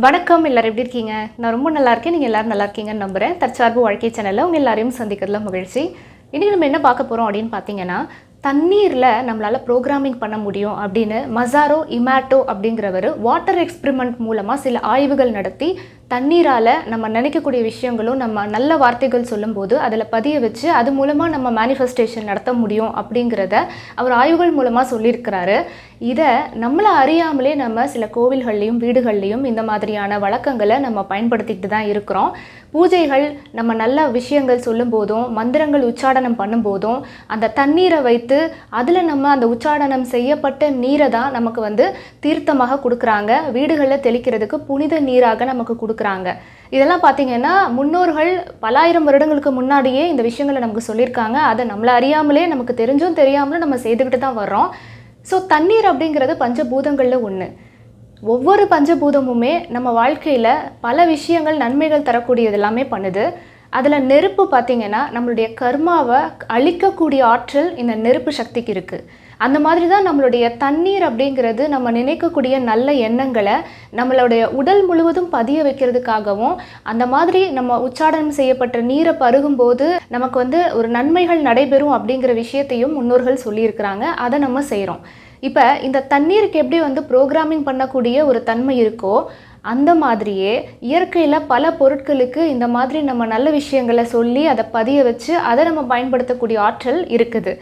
வணக்கம் எல்லாரும் எப்படி இருக்கீங்க? நான் ரொம்ப நல்லா இருக்கேன். நீங்கள் எல்லாரும் நல்லா இருக்கீங்கன்னு நம்புகிறேன். தற்சார்பு வாழ்க்கை சேனலில் உங்கள் எல்லாரையும் சந்திக்கிறதுல மகிழ்ச்சி. இன்றைக்கி நம்ம என்ன பார்க்க போகிறோம் அப்படின்னு பார்த்தீங்கன்னா, தண்ணீரில் நம்மளால் ப்ரோக்ராமிங் பண்ண முடியும் அப்படின்னு மசாரோ இமாட்டோ அப்படிங்கிறவர் வாட்டர் எக்ஸ்பிரிமெண்ட் மூலமாக சில ஆய்வுகள் நடத்தி தண்ணீரால் நம்ம நினைக்கக்கூடிய விஷயங்களும் நம்ம நல்ல வார்த்தைகள் சொல்லும்போது அதில் பதிய வச்சு அது மூலமாக நம்ம மேனிஃபெஸ்டேஷன் நடத்த முடியும் அப்படிங்கிறத அவர் ஆய்வுகள் மூலமாக சொல்லியிருக்கிறாரு. இதை நம்மளை அறியாமலே நம்ம சில கோவில்கள்லையும் வீடுகள்லையும் இந்த மாதிரியான வழக்கங்களை நம்ம பயன்படுத்திக்கிட்டு தான் இருக்கிறோம். பூஜைகள் நம்ம நல்ல விஷயங்கள் சொல்லும் போதும் மந்திரங்கள் உச்சாடனம் பண்ணும்போதும் அந்த தண்ணீரை வைத்து அதில் நம்ம அந்த உச்சாடனம் செய்யப்பட்ட நீரை தான் நமக்கு தீர்த்தமாக கொடுக்குறாங்க. வீடுகளில் தெளிக்கிறதுக்கு புனித நீராக நமக்கு கொடுக்குறாங்க. இதெல்லாம் பார்த்தீங்கன்னா முன்னோர்கள் பலாயிரம் வருடங்களுக்கு முன்னாடியே இந்த விஷயங்களை நமக்கு சொல்லியிருக்காங்க. அதை நம்மளை அறியாமலே நமக்கு தெரிஞ்சும் தெரியாமலும் நம்ம செய்துக்கிட்டு தான் வர்றோம். ஸோ தண்ணீர் அப்படிங்கிறது பஞ்சபூதங்களில் ஒன்று. ஒவ்வொரு பஞ்சபூதமுமே நம்ம வாழ்க்கையில் பல விஷயங்கள் நன்மைகள் தரக்கூடியது எல்லாமே பண்ணுது. அதில் நெருப்பு பார்த்திங்கன்னா நம்மளுடைய கர்மாவை அழிக்கக்கூடிய ஆற்றல் இந்த நெருப்பு சக்திக்கு இருக்குது. அந்த மாதிரி தான் நம்மளுடைய தண்ணீர் அப்படிங்கிறது நம்ம நினைக்கக்கூடிய நல்ல எண்ணங்களை நம்மளுடைய உடல் முழுவதும் பதிய வைக்கிறதுக்காகவும் அந்த மாதிரி நம்ம உச்சாடனம் செய்யப்பட்ட நீரை பருகும்போது நமக்கு ஒரு நன்மைகள் நடைபெறும் அப்படிங்கிற விஷயத்தையும் முன்னோர்கள் சொல்லியிருக்கிறாங்க. அதை நம்ம செய்கிறோம். இப்போ இந்த தண்ணீருக்கு எப்படி ப்ரோக்ராமிங் பண்ணக்கூடிய ஒரு தன்மை இருக்கோ அந்த மாதிரியே இயற்கையில் பல பொருட்களுக்கு இந்த மாதிரி நம்ம நல்ல விஷயங்களை சொல்லி அதை பதிய வச்சு அதை நம்ம பயன்படுத்தக்கூடிய ஆற்றல் இருக்குது.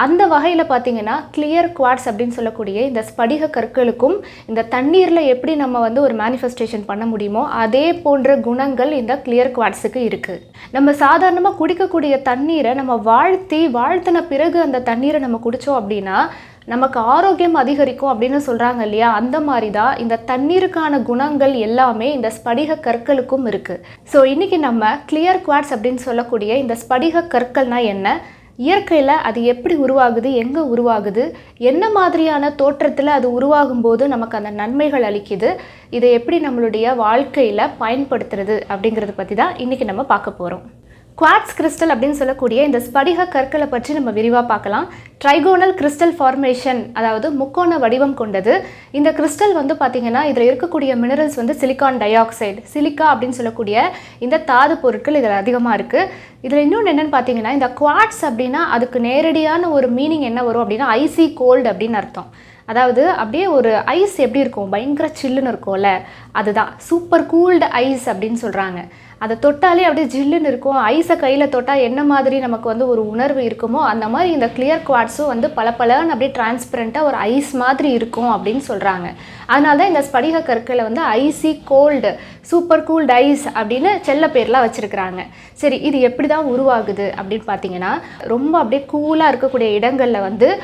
அந்த வகையில் பார்த்திங்கன்னா கிளியர் குவாட்ஸ் அப்படின்னு சொல்லக்கூடிய இந்த ஸ்படிக கற்களுக்கும் இந்த தண்ணீரில் எப்படி நம்ம ஒரு மேனிஃபெஸ்டேஷன் பண்ண முடியுமோ அதே போன்ற குணங்கள் இந்த கிளியர் குவாட்ஸுக்கு இருக்குது. நம்ம சாதாரணமாக குடிக்கக்கூடிய தண்ணீரை நம்ம வாழ்த்தின பிறகு அந்த தண்ணீரை நம்ம குடித்தோம் அப்படின்னா நமக்கு ஆரோக்கியம் அதிகரிக்கும் அப்படின்னு சொல்கிறாங்க இல்லையா? அந்த மாதிரி தான் இந்த தண்ணீருக்கான குணங்கள் எல்லாமே இந்த ஸ்படிக கற்களுக்கும் இருக்குது. ஸோ இன்றைக்கி நம்ம கிளியர் குவாட்ஸ் அப்படின்னு சொல்லக்கூடிய இந்த ஸ்படிக கற்கள்னால் என்ன, இயற்கையில் அது எப்படி உருவாகுது, எங்கே உருவாகுது, என்ன மாதிரியான தோற்றத்தில் அது உருவாகும் போது நமக்கு அந்த நன்மைகள் அளிக்குது, இதை எப்படி நம்மளுடைய வாழ்க்கையில் பயன்படுத்துறது அப்படிங்கிறத பற்றி தான் இன்றைக்கி நம்ம பார்க்க போகிறோம். குவாட்ஸ் கிறிஸ்டல் அப்படின்னு சொல்லக்கூடிய இந்த ஸ்படிக கற்களை பற்றி நம்ம விரிவாக பார்க்கலாம். ட்ரைகோனல் கிறிஸ்டல் ஃபார்மேஷன், அதாவது முக்கோண வடிவம் கொண்டது. இந்த கிறிஸ்டல் பார்த்திங்கன்னா இதில் இருக்கக்கூடிய minerals silicon di oxide, silica அப்படின்னு சொல்லக்கூடிய இந்த தாது பொருட்கள் இதில் அதிகமாக இருக்குது. இதில் இன்னொன்று என்னென்னு பார்த்தீங்கன்னா இந்த குவாட்ஸ் அப்படின்னா அதுக்கு நேரடியான ஒரு மீனிங் என்ன வரும் அப்படின்னா ஐசி கோல்டு அப்படின்னு அர்த்தம். அதாவது அப்படியே ஒரு ஐஸ் எப்படி இருக்கும், பயங்கர சில்லுன்னு இருக்கும்ல, அதுதான் சூப்பர் கூல்டு ஐஸ் அப்படின்னு சொல்கிறாங்க. அதை தொட்டாலே அப்படியே ஜில்லுன்னு இருக்கும். ஐஸை கையில் தொட்டால் என்ன மாதிரி நமக்கு ஒரு உணர்வு இருக்குமோ அந்த மாதிரி இந்த கிளியர் குவாட்ஸும் பளபளன்னு அப்படியே டிரான்ஸ்பரண்ட்டாக ஒரு ஐஸ் மாதிரி இருக்கும் அப்படின்னு சொல்கிறாங்க. அதனால தான் இந்த ஸ்படிக கற்களை icy cold, super cooled ice அப்படின்னு செல்ல பேர்லாம் வச்சுருக்கிறாங்க. சரி, இது எப்படி தான் உருவாகுது அப்படின்னு பார்த்தீங்கன்னா ரொம்ப அப்படியே கூலாக இருக்கக்கூடிய இடங்களில்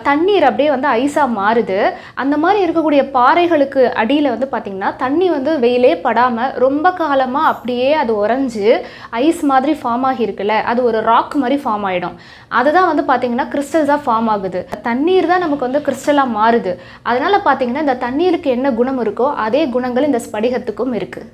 தண்ணீர் அப்படியே ஐஸாக மாறுது. அந்த மாதிரி இருக்கக்கூடிய பாறைகளுக்கு அடியில் பார்த்திங்கன்னா தண்ணி வெயிலே படாமல் ரொம்ப காலமாக அப்படியே அது உறைஞ்சு ஐஸ் மாதிரி ஃபார்ம் ஆகியிருக்குல்ல, அது ஒரு ராக் மாதிரி ஃபார்ம் ஆகிடும். அதுதான் பார்த்திங்கன்னா கிறிஸ்டல்ஸாக ஃபார்ம் ஆகுது. தண்ணீர் தான் நமக்கு கிறிஸ்டலாக மாறுது. அதனால் பார்த்திங்கன்னா இந்த தண்ணீருக்கு என்ன குணம் இருக்கோ அதே குணங்கள் இந்த ஸ்படிகத்துக்கும் இருக்குது.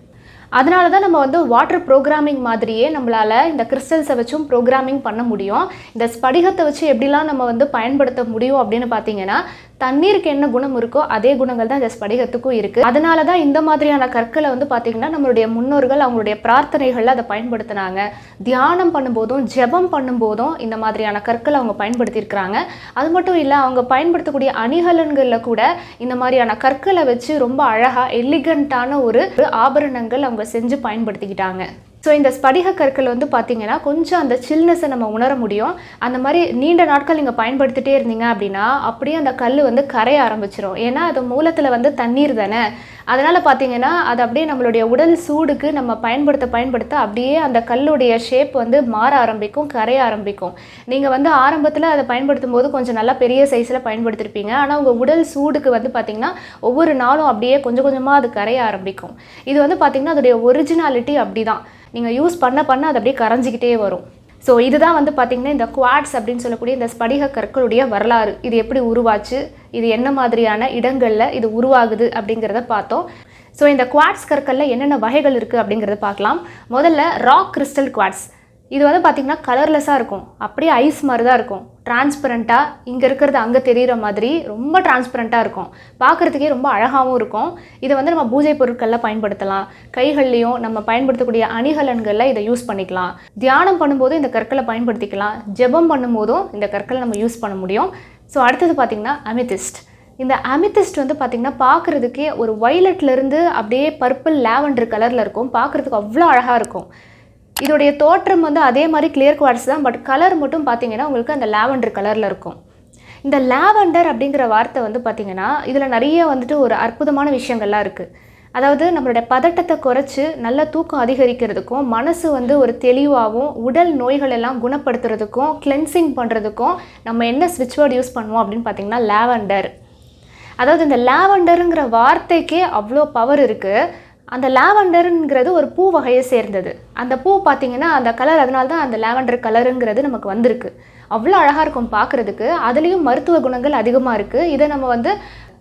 அதனால தான் நம்ம வாட்டர் ப்ரோக்ராமிங் மாதிரியே நம்மளால் இந்த கிறிஸ்டல்ஸை வச்சும் ப்ரோக்ராமிங் பண்ண முடியும். இந்த ஸ்படிகத்தை வச்சு எப்படிலாம் நம்ம பயன்படுத்த முடியும் அப்படின்னு பார்த்தீங்கன்னா தண்ணீருக்கு என்ன குணம் இருக்கோ அதே குணங்கள் தான் இந்த ஸ்படிகத்துக்கும் இருக்குது. அதனால தான் இந்த மாதிரியான கற்களை பார்த்திங்கன்னா நம்மளுடைய முன்னோர்கள் அவங்களுடைய பிரார்த்தனைகளில் அதை பயன்படுத்தினாங்க. தியானம் பண்ணும்போதும் ஜெபம் பண்ணும்போதும் இந்த மாதிரியான கற்களை அவங்க பயன்படுத்தியிருக்கிறாங்க. அது மட்டும் இல்லை, அவங்க பயன்படுத்தக்கூடிய அணிகலன்களில் கூட இந்த மாதிரியான கற்களை வச்சு ரொம்ப அழகாக எலிகண்ட்டான ஒரு ஆபரணங்கள் அவங்க செஞ்சு பயன்படுத்திக்கிட்டாங்க. ஸோ இந்த ஸ்படிக கற்கள் பார்த்திங்கன்னா கொஞ்சம் அந்த சில்னஸை நம்ம உணர முடியும். அந்த மாதிரி நீண்ட நாட்கள் நீங்கள் பயன்படுத்திகிட்டே இருந்தீங்க அப்படின்னா அப்படியே அந்த கல் கரைய ஆரம்பிச்சிடும். ஏன்னா அது மூலத்தில் தண்ணீர் தானே. அதனால் பார்த்திங்கன்னா அது அப்படியே நம்மளுடைய உடல் சூடுக்கு நம்ம பயன்படுத்த அப்படியே அந்த கல்லுடைய ஷேப் மாற ஆரம்பிக்கும், கரைய ஆரம்பிக்கும். நீங்கள் ஆரம்பத்தில் அதை பயன்படுத்தும் போது கொஞ்சம் நல்லா பெரிய சைஸில் பயன்படுத்திருப்பீங்க. ஆனால் உங்கள் உடல் சூடுக்கு பார்த்திங்கன்னா ஒவ்வொரு நாளும் அப்படியே கொஞ்சம் கொஞ்சமாக அது கரைய ஆரம்பிக்கும். இது பார்த்திங்கன்னா அதோடைய ஒரிஜினாலிட்டி அப்படி தான். நீங்கள் யூஸ் பண்ண அது அப்படியே கரைஞ்சிக்கிட்டே வரும். ஸோ இதுதான் பார்த்திங்கன்னா இந்த குவாட்ஸ் அப்படின்னு சொல்லக்கூடிய இந்த ஸ்படிக கற்களுடைய வரலாறு. இது எப்படி உருவாச்சு, இது என்ன மாதிரியான இடங்களில் இது உருவாகுது அப்படிங்கிறத பார்த்தோம். ஸோ இந்த குவாட்ஸ் கற்களில் என்னென்ன வகைகள் இருக்குது அப்படிங்கிறத பார்க்கலாம். முதல்ல ராக் கிறிஸ்டல் குவாட்ஸ். இது வந்து பார்த்திங்கன்னா கலர்லெஸ்ஸாக இருக்கும், அப்படியே ஐஸ் மாதிரி தான் இருக்கும். டிரான்ஸ்பரண்ட்டாக இங்கே இருக்கிறது அங்கே தெரிகிற மாதிரி ரொம்ப டிரான்ஸ்பரண்ட்டாக இருக்கும். பார்க்குறதுக்கே ரொம்ப அழகாகவும் இருக்கும். இதை வந்து நம்ம பூஜை பொருட்களில் பயன்படுத்தலாம். கைகள்லேயும் நம்ம பயன்படுத்தக்கூடிய அணிகலன்களில் இதை யூஸ் பண்ணிக்கலாம். தியானம் பண்ணும்போது இந்த கற்களை பயன்படுத்திக்கலாம். ஜெபம் பண்ணும்போதும் இந்த கற்களை நம்ம யூஸ் பண்ண முடியும். ஸோ அடுத்தது பார்த்திங்கன்னா அமித்திஸ்ட். இந்த அமித்திஸ்ட் வந்து பார்த்திங்கன்னா பார்க்குறதுக்கே ஒரு வயலட்லேருந்து அப்படியே பர்பிள் லாவெண்டர் கலரில் இருக்கும். பார்க்குறதுக்கு அவ்வளோ அழகாக இருக்கும். இதோடைய தோற்றம் வந்து அதே மாதிரி கிளியர் குவார்ட்ஸ் தான், பட் கலர் மட்டும் பார்த்திங்கன்னா உங்களுக்கு அந்த லாவெண்டர் கலரில் இருக்கும். இந்த லாவெண்டர் அப்படிங்கிற வார்த்தை வந்து பார்த்திங்கன்னா இதில் நிறைய வந்துட்டு ஒரு அற்புதமான விஷயங்கள்லாம் இருக்குது. அதாவது நம்மளுடைய பதட்டத்தை குறைச்சி நல்ல தூக்கம் அதிகரிக்கிறதுக்கும், மனசு வந்து ஒரு தெளிவாகவும், உடல் நோய்கள் எல்லாம் குணப்படுத்துறதுக்கும், கிளென்சிங் பண்ணுறதுக்கும் நம்ம என்ன ஸ்விட்ச் வேர்டு யூஸ் பண்ணுவோம் அப்படின்னு பார்த்திங்கன்னா லாவெண்டர். அதாவது இந்த லாவெண்டருங்கிற வார்த்தைக்கே அவ்வளோ பவர் இருக்குது. அந்த லாவெண்டருங்கிறது ஒரு பூ வகையை சேர்ந்தது. அந்த பூ பார்த்திங்கன்னா அந்த கலர், அதனால தான் அந்த லாவெண்டர் கலருங்கிறது நமக்கு வந்திருக்கு. அவ்வளோ அழகாக இருக்கும் பார்க்குறதுக்கு. அதுலேயும் மருத்துவ குணங்கள் அதிகமாக இருக்குது. இதை நம்ம வந்து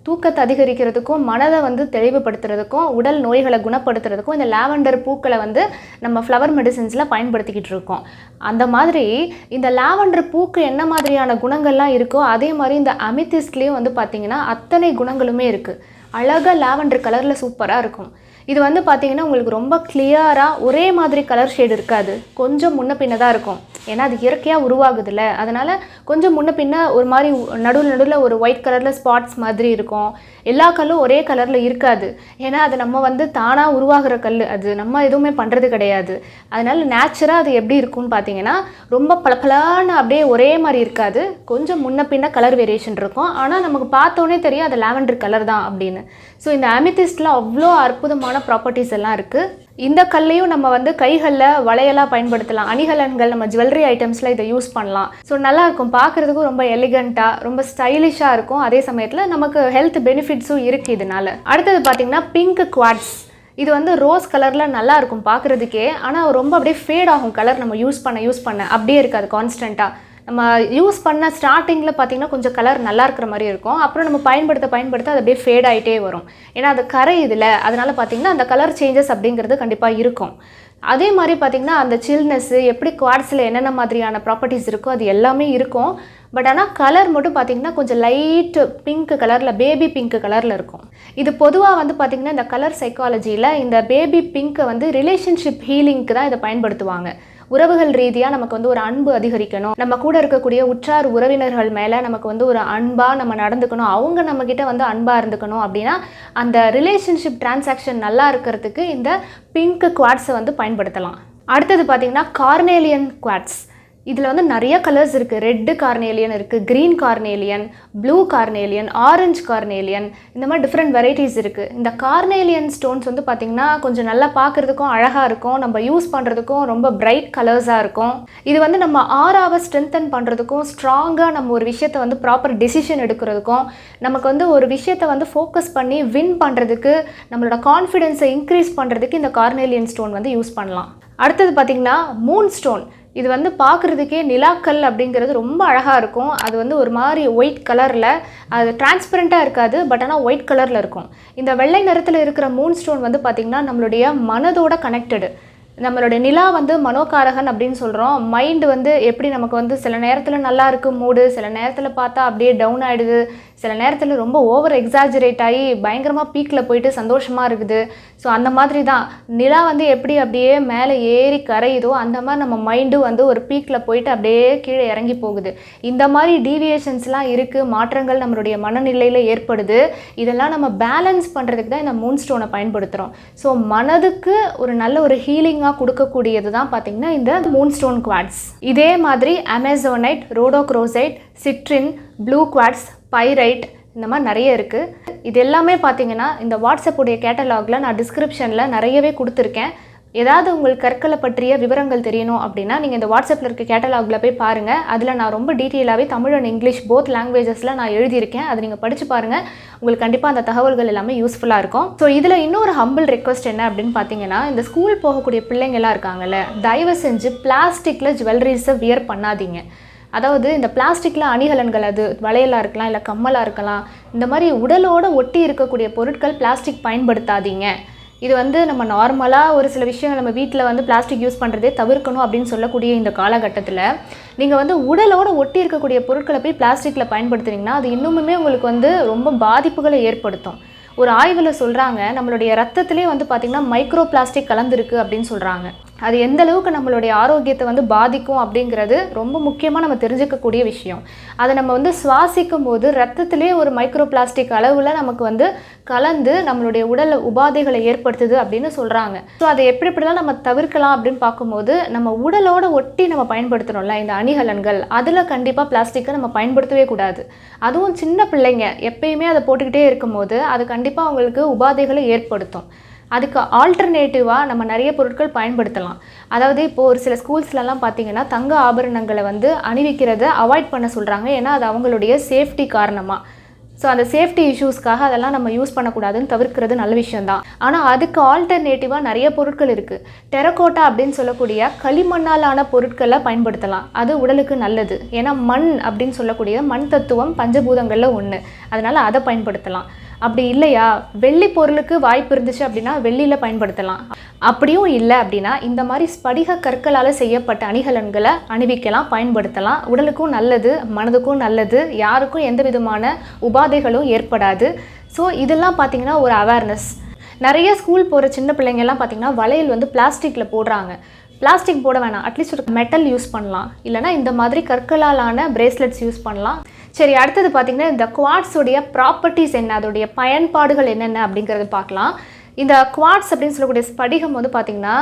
தூக்கத்தை அதிகரிக்கிறதுக்கும், மனதை வந்து தெளிவுபடுத்துறதுக்கும், உடல் நோய்களை குணப்படுத்துறதுக்கும் இந்த லாவெண்டர் பூக்களை வந்து நம்ம ஃப்ளவர் மெடிசின்ஸில் பயன்படுத்திக்கிட்டு இருக்கோம். அந்த மாதிரி இந்த லாவெண்டர் பூக்கு என்ன மாதிரியான குணங்கள்லாம் இருக்கோ அதே மாதிரி இந்த அமித்திஸ்ட்லேயும் வந்து பார்த்திங்கன்னா அத்தனை குணங்களுமே இருக்குது. அழகாக லாவெண்டர் கலரில் சூப்பராக இருக்கும். இது வந்து பார்த்திங்கன்னா உங்களுக்கு ரொம்ப கிளியராக ஒரே மாதிரி கலர் ஷேடு இருக்காது, கொஞ்சம் முன்ன பின்ன தான் இருக்கும். ஏன்னா அது இயற்கையாக உருவாகுதுல்ல, அதனால் கொஞ்சம் முன்ன பின்ன ஒரு மாதிரி நடுவில் ஒரு ஒயிட் கலரில் ஸ்பாட்ஸ் மாதிரி இருக்கும். எல்லா கல்லும் ஒரே கலரில் இருக்காது. ஏன்னா அது நம்ம வந்து தானாக உருவாகிற கல், அது நம்ம எதுவுமே பண்ணுறது கிடையாது. அதனால் நேச்சுராக அது எப்படி இருக்கும்னு பார்த்திங்கன்னா ரொம்ப பளபளன்னு அப்படியே ஒரே மாதிரி இருக்காது, கொஞ்சம் முன்ன பின்ன கலர் வேரியேஷன் இருக்கும். ஆனால் நமக்கு பார்த்தோன்னே தெரியும் அது லாவெண்டர் கலர் தான் அப்படின்னு. ஸோ இந்த அமித்திஸ்டில் அவ்வளோ அற்புதமான ப்ராப்பர்ட்டிஸ் எல்லாம் இருக்குது. இந்த கல்லையும் நம்ம வந்து கைகளில் வளையலாக பயன்படுத்தலாம். அணிகலன்கள், நம்ம ஜுவல்லரி ஐட்டம்ஸில் இதை யூஸ் பண்ணலாம். ஸோ நல்லாயிருக்கும், பார்க்குறதுக்கும் ரொம்ப எலிகண்ட்டாக, ரொம்ப ஸ்டைலிஷாக இருக்கும். அதே சமயத்தில் நமக்கு ஹெல்த் பெனிஃபிட்ஸும் இருக்குது இதனால். அடுத்தது பார்த்திங்கன்னா பிங்க் குவார்ட்ஸ். இது வந்து ரோஸ் கலரில் நல்லா இருக்கும் பார்க்குறதுக்கே. ஆனால் ரொம்ப அப்படியே ஃபேட் ஆகும் கலர், நம்ம யூஸ் பண்ண அப்படியே இருக்காது கான்ஸ்டண்ட்டாக. நம்ம யூஸ் பண்ண ஸ்டார்டிங்கில் பார்த்திங்கன்னா கொஞ்சம் கலர் நல்லா இருக்கிற மாதிரி இருக்கும். அப்புறம் நம்ம பயன்படுத்த அது அப்படியே ஃபேட் ஆகிட்டே வரும். ஏன்னா அது கரை இதில், அதனால் பார்த்திங்கன்னா அந்த கலர் சேஞ்சஸ் அப்படிங்கிறது கண்டிப்பாக இருக்கும். அதே மாதிரி பார்த்திங்கன்னா அந்த சில்னஸ்ஸு எப்படி குவார்ட்ஸில் என்னென்ன மாதிரியான ப்ராப்பர்ட்டிஸ் இருக்கோ அது எல்லாமே இருக்கும். பட் ஆனால் கலர் மட்டும் பார்த்திங்கன்னா கொஞ்சம் லைட் பிங்க் கலரில், பேபி பிங்க் கலரில் இருக்கும். இது பொதுவாக வந்து பார்த்திங்கன்னா இந்த கலர் சைக்காலஜியில் இந்த பேபி பிங்க்கை வந்து ரிலேஷன்ஷிப் ஹீலிங்க்கு தான் இதை பயன்படுத்துவாங்க. உறவுகள் ரீதியாக நமக்கு வந்து ஒரு அன்பு அதிகரிக்கணும், நம்ம கூட இருக்கக்கூடிய உற்றார் உறவினர்கள் மேலே நமக்கு வந்து ஒரு அன்பாக நம்ம நடந்துக்கணும், அவங்க நம்மக்கிட்ட வந்து அன்பாக இருந்துக்கணும் அப்படின்னா அந்த ரிலேஷன்ஷிப் டிரான்சாக்ஷன் நல்லா இருக்கிறதுக்கு இந்த பிங்க் குவார்ட்ஸை வந்து பயன்படுத்தலாம். அடுத்தது பார்த்திங்கன்னா கார்னேலியன் குவார்ட்ஸ். இதில் வந்து நிறைய கலர்ஸ் இருக்குது. ரெட்டு கார்னேலியன் இருக்குது, green carnelian, blue carnelian, orange carnelian, இந்த மாதிரி டிஃப்ரெண்ட் வெரைட்டிஸ் இருக்குது. இந்த கார்னேலியன் ஸ்டோன்ஸ் வந்து பார்த்திங்கன்னா கொஞ்சம் நல்லா பார்க்குறதுக்கும் அழகாக இருக்கும், நம்ம யூஸ் பண்ணுறதுக்கும் ரொம்ப பிரைட் கலர்ஸாக இருக்கும். இது வந்து நம்ம ஆறாவை ஸ்ட்ரென்தன் பண்ணுறதுக்கும், ஸ்ட்ராங்காக நம்ம ஒரு விஷயத்தை வந்து ப்ராப்பர் டெசிஷன் எடுக்கிறதுக்கும், நமக்கு வந்து ஒரு விஷயத்தை வந்து ஃபோக்கஸ் பண்ணி வின் பண்ணுறதுக்கு, நம்மளோட கான்ஃபிடென்ஸை இன்க்ரீஸ் பண்ணுறதுக்கு இந்த கார்னேலியன் ஸ்டோன் வந்து யூஸ் பண்ணலாம். அடுத்தது பார்த்திங்கன்னா மூன் ஸ்டோன். இது வந்து பார்க்குறதுக்கே நிலாக்கல் அப்படிங்கிறது ரொம்ப அழகாக இருக்கும். அது வந்து ஒரு மாதிரி ஒயிட் கலரில், அது டிரான்ஸ்பரண்ட்டாக இருக்காது, பட் ஆனால் ஒயிட் கலரில் இருக்கும். இந்த வெள்ளை நிறத்தில் இருக்கிற மூன் ஸ்டோன் வந்து பார்த்திங்கன்னா நம்மளுடைய மனதோட கனெக்டடு. நம்மளுடைய நிலா வந்து மனோகாரகன் அப்படின்னு சொல்கிறோம். மைண்டு வந்து எப்படி நமக்கு வந்து சில நேரத்தில் நல்லா இருக்குது மூடு, சில நேரத்தில் பார்த்தா அப்படியே டவுன் ஆகிடுது, சில நேரத்தில் ரொம்ப ஓவர் எக்ஸாஜரேட் ஆகி பயங்கரமாக பீக்கில் போயிட்டு சந்தோஷமாக இருக்குது. ஸோ அந்த மாதிரி தான் நிலா வந்து எப்படி அப்படியே மேலே ஏறி கரையுதோ அந்த மாதிரி நம்ம மைண்டும் வந்து ஒரு பீக்கில் போயிட்டு அப்படியே கீழே இறங்கி போகுது. இந்த மாதிரி டீவியேஷன்ஸ்லாம் இருக்குது, மாற்றங்கள் நம்மளுடைய மனநிலையில் ஏற்படுது. இதெல்லாம் நம்ம பேலன்ஸ் பண்ணுறதுக்கு தான் இந்த மூன் ஸ்டோனை பயன்படுத்துகிறோம். ஸோ மனதுக்கு ஒரு நல்ல ஒரு ஹீலிங்காக கொடுக்கக்கூடியது தான் பார்த்திங்கன்னா இந்த மூன் ஸ்டோன் குவார்ட்ஸ். இதே மாதிரி amazonite, rhodochrosite, citrine, blue quartz, pyrite, இந்த மாதிரி நிறைய இருக்குது. இது எல்லாமே பார்த்திங்கன்னா இந்த வாட்ஸ்அப்புடைய கேட்டலாகில் நான் டிஸ்கிரிப்ஷனில் நிறையவே கொடுத்துருக்கேன். ஏதாவது உங்களுக்கு கற்களை பற்றிய விவரங்கள் தெரியணும் அப்படின்னா நீங்கள் இந்த வாட்ஸ்அப்பில் இருக்க கேட்டலாகில் போய் பாருங்கள். அதில் நான் ரொம்ப டீட்டெயிலாகவே தமிழ் அண்ட் இங்கிலீஷ் போத் லாங்குவேஜஸில் நான் எழுதியிருக்கேன். அதை நீங்கள் படித்து பாருங்கள், உங்களுக்கு கண்டிப்பாக அந்த தகவல்கள் எல்லாமே யூஸ்ஃபுல்லாக இருக்கும். ஸோ இதில் இன்னொரு ஹம்பிள் ரெக்வஸ்ட் என்ன அப்படின்னு பார்த்தீங்கன்னா, இந்த ஸ்கூல் போகக்கூடிய பிள்ளைங்கள்லாம் இருக்காங்கல்ல, தயவு செஞ்சு பிளாஸ்டிக்கில் ஜுவல்லரிஸை வியர் பண்ணாதீங்க. அதாவது இந்த பிளாஸ்டிக்கில் அணிகலன்கள், அது வளையலாக இருக்கலாம், இல்லை கம்மலாக இருக்கலாம், இந்த மாதிரி உடலோடு ஒட்டி இருக்கக்கூடிய பொருட்கள் பிளாஸ்டிக் பயன்படுத்தாதீங்க. இது வந்து நம்ம நார்மலாக ஒரு சில விஷயங்கள் நம்ம வீட்டில் வந்து பிளாஸ்டிக் யூஸ் பண்ணுறதே தவிர்க்கணும் அப்படின்னு சொல்லக்கூடிய இந்த காலகட்டத்தில் நீங்கள் வந்து உடலோடு ஒட்டி இருக்கக்கூடிய பொருட்களை போய் பிளாஸ்டிக்கில் பயன்படுத்துனீங்கன்னா அது இன்னுமுமே உங்களுக்கு வந்து ரொம்ப பாதிப்புகளை ஏற்படுத்தும். ஒரு ஆய்வில் சொல்கிறாங்க, நம்மளுடைய ரத்தத்திலே வந்து பார்த்திங்கன்னா மைக்ரோ பிளாஸ்டிக் கலந்துருக்கு அப்படின்னு சொல்கிறாங்க. அது எந்த அளவுக்கு நம்மளுடைய ஆரோக்கியத்தை வந்து பாதிக்கும் அப்படிங்கிறது ரொம்ப முக்கியமாக நம்ம தெரிஞ்சுக்கக்கூடிய விஷயம். அதை நம்ம வந்து சுவாசிக்கும் போது ரத்தத்திலே ஒரு மைக்ரோ பிளாஸ்டிக் அளவில் நமக்கு வந்து கலந்து நம்மளுடைய உடல் உபாதைகளை ஏற்படுத்துது அப்படின்னு சொல்கிறாங்க. ஸோ அதை எப்படிலாம் நம்ம தவிர்க்கலாம் அப்படின்னு பார்க்கும்போது, நம்ம உடலோட ஒட்டி நம்ம பயன்படுத்துகிறோம்ல இந்த அணிகலன்கள், அதில் கண்டிப்பாக பிளாஸ்டிக்கை நம்ம பயன்படுத்தவே கூடாது. அதுவும் சின்ன பிள்ளைங்க எப்பயுமே அதை போட்டுக்கிட்டே இருக்கும்போது அது கண்டிப்பாக அவங்களுக்கு உபாதைகளை ஏற்படுத்தும். அதுக்கு ஆல்டர்னேட்டிவாக நம்ம நிறைய பொருட்கள் பயன்படுத்தலாம். அதாவது இப்போது ஒரு சில ஸ்கூல்ஸ்லலாம் பார்த்திங்கன்னா தங்க ஆபரணங்களை வந்து அணிவிக்கிறத அவாய்ட் பண்ண சொல்கிறாங்க. ஏன்னா அது அவங்களுடைய சேஃப்டி காரணமாக. ஸோ அந்த சேஃப்டி இஷ்யூஸ்க்காக அதெல்லாம் நம்ம யூஸ் பண்ணக்கூடாதுன்னு தவிர்க்கிறது நல்ல விஷயந்தான். ஆனால் அதுக்கு ஆல்டர்னேட்டிவாக நிறைய பொருட்கள் இருக்குது. டெரகோட்டா அப்படின்னு சொல்லக்கூடிய களிமண்ணாலான பொருட்களை பயன்படுத்தலாம். அது உடலுக்கு நல்லது. ஏன்னா மண் அப்படின்னு சொல்லக்கூடிய மண் தத்துவம் பஞ்சபூதங்களில் ஒன்று. அதனால் அதை பயன்படுத்தலாம். அப்படி இல்லையா, வெள்ளி பொருளுக்கு வாய்ப்பு இருந்துச்சு அப்படின்னா வெள்ளியில் பயன்படுத்தலாம். அப்படியும் இல்லை அப்படின்னா இந்த மாதிரி ஸ்படிக கற்களால் செய்யப்பட்ட அணிகலன்களை அணிவிக்கலாம், பயன்படுத்தலாம். உடலுக்கும் நல்லது, மனதுக்கும் நல்லது, யாருக்கும் எந்த விதமான உபாதைகளும் ஏற்படாது. ஸோ இதெல்லாம் பார்த்திங்கன்னா ஒரு அவேர்னஸ். நிறைய ஸ்கூல் போகிற சின்ன பிள்ளைங்கள்லாம் பார்த்திங்கன்னா வளையல் வந்து பிளாஸ்டிக்கில் போடுறாங்க. பிளாஸ்டிக் போட வேணாம், அட்லீஸ்ட் ஒரு மெட்டல் யூஸ் பண்ணலாம். இல்லைனா இந்த மாதிரி கற்களாலான பிரேஸ்லெட்ஸ் யூஸ் பண்ணலாம். சரி, அடுத்தது பார்த்திங்கன்னா இந்த குவார்ட்ஸுடைய ப்ராப்பர்ட்டிஸ் என்ன, அதோடைய பயன்பாடுகள் என்னென்ன அப்படிங்கிறது பார்க்கலாம். இந்த குவார்ட்ஸ் அப்படின்னு சொல்லக்கூடிய ஸ்படிகம் வந்து பார்த்திங்கன்னா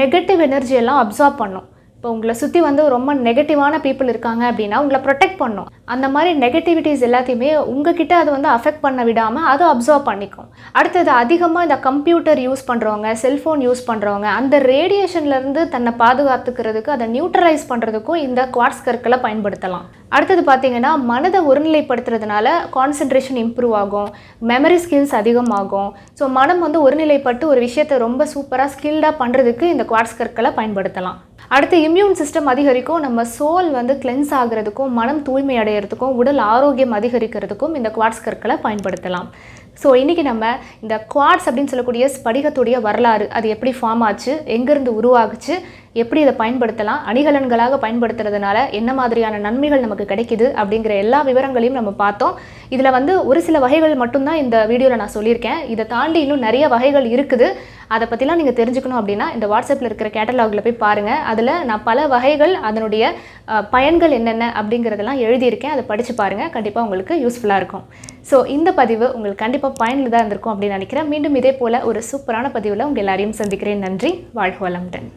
நெகட்டிவ் எனர்ஜியெல்லாம் அப்சார்ப் பண்ணும். இப்போ உங்களை சுற்றி வந்து ரொம்ப நெகட்டிவான பீப்புள் இருக்காங்க அப்படின்னா உங்களை ப்ரொடெக்ட் பண்ணும். அந்த மாதிரி நெகட்டிவிட்டிஸ் எல்லாத்தையுமே உங்ககிட்ட அது வந்து அஃபெக்ட் பண்ண விடாமல் அது அப்சார்ப் பண்ணிக்கும். அடுத்தது அதிகமாக இந்த கம்ப்யூட்டர் யூஸ் பண்ணுறவங்க, செல்ஃபோன் யூஸ் பண்ணுறவங்க அந்த ரேடியேஷன்லேருந்து தன்னை பாதுகாத்துக்கிறதுக்கு, அதை நியூட்ரலைஸ் பண்ணுறதுக்கும் இந்த குவார்ட்ஸ் கற்களை பயன்படுத்தலாம். அடுத்தது பார்த்திங்கன்னா மனதை ஒருநிலைப்படுத்துறதுனால கான்சன்ட்ரேஷன் இம்ப்ரூவ் ஆகும், மெமரி ஸ்கில்ஸ் அதிகமாகும். ஸோ மனம் வந்து ஒருநிலைப்பட்டு ஒரு விஷயத்தை ரொம்ப சூப்பராக ஸ்கில்டாக பண்ணுறதுக்கு இந்த குவார்ட்ஸ் கற்களை பயன்படுத்தலாம். அடுத்து இம்யூன் சிஸ்டம் அதிகரிக்கும், நம்ம சோல் வந்து கிளென்ஸ் ஆகிறதுக்கும், மனம் தூய்மை அடைகிறதுக்கும், உடல் ஆரோக்கியம் அதிகரிக்கிறதுக்கும் இந்த குவார்ட்ஸ் கற்களை பயன்படுத்தலாம். ஸோ இன்றைக்கி நம்ம இந்த குவார்ட்ஸ் அப்படின்னு சொல்லக்கூடிய ஸ்படிகத்துடைய வரலாறு, அது எப்படி ஃபார்ம் ஆச்சு, எங்கேருந்து உருவாகுச்சு, எப்படி இதை பயன்படுத்தலாம், அணிகலன்களாக பயன்படுத்துறதுனால என்ன மாதிரியான நன்மைகள் நமக்கு கிடைக்குது அப்படிங்கிற எல்லா விவரங்களையும் நம்ம பார்த்தோம். இதில் வந்து ஒரு சில வகைகள் மட்டும்தான் இந்த வீடியோவில் நான் சொல்லியிருக்கேன். இதை தாண்டி இன்னும் நிறைய வகைகள் இருக்குது. அதை பற்றிலாம் நீங்கள் தெரிஞ்சுக்கணும் அப்படின்னா இந்த வாட்ஸ்அப்பில் இருக்கிற கேட்டலாகில் போய் பாருங்கள். அதில் நான் பல வகைகள், அதனுடைய பயன்கள் என்னென்ன அப்படிங்கிறதெல்லாம் எழுதியிருக்கேன். அதை படித்து பாருங்கள், கண்டிப்பாக உங்களுக்கு யூஸ்ஃபுல்லாக இருக்கும். ஸோ இந்த பதிவு உங்களுக்கு கண்டிப்பாக பயனுள்ளதாக இருந்திருக்கும் அப்படின்னு நினைக்கிறேன். மீண்டும் இதே போல் ஒரு சூப்பரான பதிவில் உங்கள் எல்லாரையும் சந்திக்கிறேன். நன்றி. வாழ்க வளமுடன்.